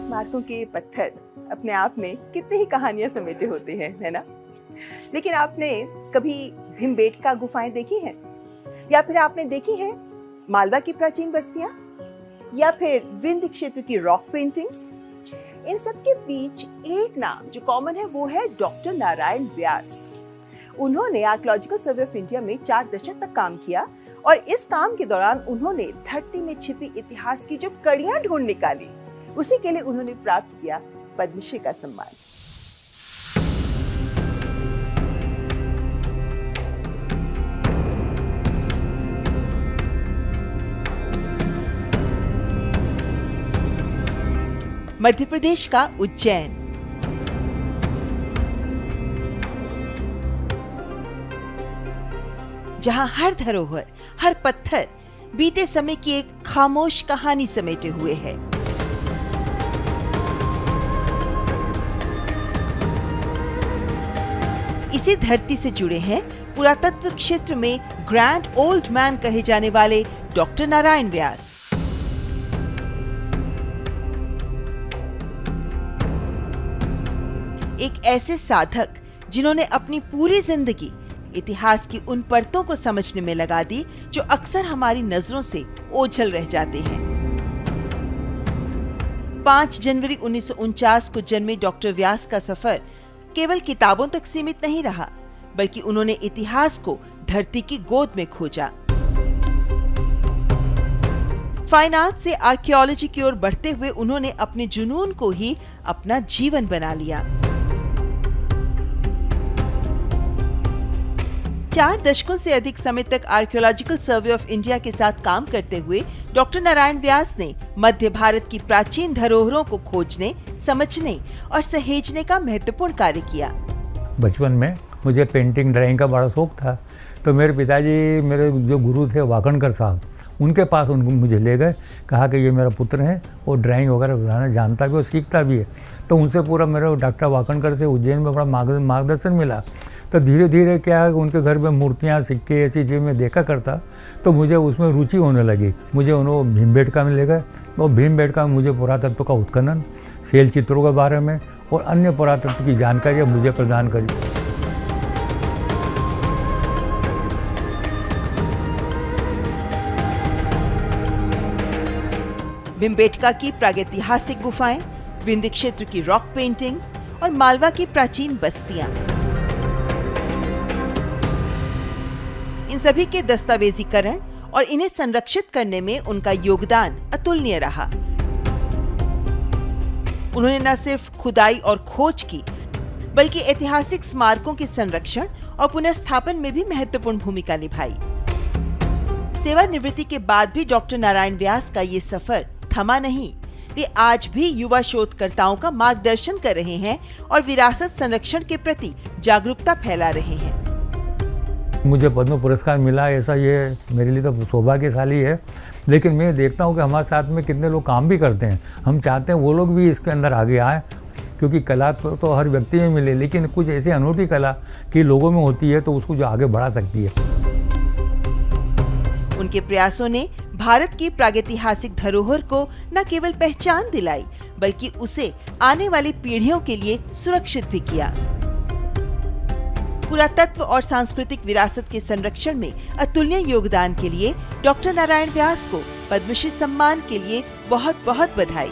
स्मारकों के पत्थर अपने आप में कितनी ही कहानियां समेटे होते हैं, है ना? लेकिन आपने कभी भीमबेटका गुफाएं देखी हैं? या फिर आपने देखी हैं मालवा की प्राचीन बस्तियां? या फिर विंध्य क्षेत्र की रॉक पेंटिंग्स? इन सब के बीच एक नाम जो कॉमन है वो है डॉक्टर नारायण व्यास। उन्होंने आर्कियोलॉजिकल सर्वे ऑफ इंडिया में 4 दशक तक काम किया और इस काम के दौरान उन्होंने धरती में छिपी इतिहास की जो कड़ियां ढूंढ निकाली, उसी के लिए उन्होंने प्राप्त किया पद्मश्री का सम्मान। मध्य प्रदेश का उज्जैन जहां हर धरोहर, हर पत्थर बीते समय की एक खामोश कहानी समेटे हुए है। इसी धरती से जुड़े हैं पुरातत्व क्षेत्र में ग्रैंड ओल्ड मैन कहे जाने वाले डॉक्टर नारायण व्यास। एक ऐसे साधक जिन्होंने अपनी पूरी जिंदगी इतिहास की उन परतों को समझने में लगा दी जो अक्सर हमारी नजरों से ओझल रह जाते हैं। 5 जनवरी 1949 को जन्मे डॉक्टर व्यास का सफर केवल किताबों तक सीमित नहीं रहा, बल्कि उन्होंने इतिहास को धरती की गोद में खोजा। फाइन आर्ट से आर्कियोलॉजी की ओर बढ़ते हुए उन्होंने अपने जुनून को ही अपना जीवन बना लिया। 4 दशकों से अधिक समय तक आर्कियोलॉजिकल सर्वे ऑफ इंडिया के साथ काम करते हुए डॉक्टर नारायण व्यास ने मध्य भारत की प्राचीन धरोहरों को खोजने, समझने और सहेजने का महत्वपूर्ण कार्य किया। बचपन में मुझे पेंटिंग ड्राइंग का बड़ा शौक था, तो मेरे पिताजी, मेरे जो गुरु थे वाकणकर साहब, उनके पास उनको मुझे ले गए, कहा कि ये मेरा पुत्र है, वो ड्राइंग वगैरह बनाना जानता भी और सीखता भी है। तो उनसे पूरा मेरे डॉक्टर वाकणकर से उज्जैन में बड़ा मार्गदर्शन मिला। तो धीरे धीरे क्या है, उनके घर में मूर्तियाँ, सिक्के, ऐसी चीज़ें मैं देखा करता, तो मुझे उसमें रुचि होने लगी। मुझे उन्होंने भीमबेटका में ले गए और भीमबेटका में मुझे पुरातत्व का उत्खनन, शैल चित्रों के बारे में और अन्य पुरातत्व की जानकारी मुझे प्रदान करी। भीमबेटका की प्रागैतिहासिक गुफाएं, विंध्य क्षेत्र की रॉक पेंटिंग्स और मालवा की प्राचीन बस्तियां, इन सभी के दस्तावेजीकरण और इन्हें संरक्षित करने में उनका योगदान अतुलनीय रहा। उन्होंने न सिर्फ खुदाई और खोज की, बल्कि ऐतिहासिक स्मारकों के संरक्षण और पुनर्स्थापन में भी महत्वपूर्ण भूमिका निभाई। सेवानिवृत्ति के बाद भी डॉक्टर नारायण व्यास का ये सफर थमा नहीं। वे आज भी युवा शोधकर्ताओं का मार्गदर्शन कर रहे हैं और विरासत संरक्षण के प्रति जागरूकता फैला रहे हैं। मुझे पद्म पुरस्कार मिला, ऐसा ये मेरे लिए तो सौभाग्यशाली है। लेकिन मैं देखता हूँ कि हमारे साथ में कितने लोग काम भी करते हैं। हम चाहते हैं वो लोग भी इसके अंदर आगे आए, क्योंकि कला तो हर व्यक्ति में मिले, लेकिन कुछ ऐसी अनूठी कला की लोगों में होती है तो उसको जो आगे बढ़ा सकती है। उनके प्रयासों ने भारत की प्रागैतिहासिक धरोहर को न केवल पहचान दिलाई, बल्कि उसे आने वाली पीढ़ियों के लिए सुरक्षित भी किया। पुरातत्व और सांस्कृतिक विरासत के संरक्षण में अतुलनीय योगदान के लिए डॉक्टर नारायण व्यास को पद्मश्री सम्मान के लिए बहुत बहुत बधाई।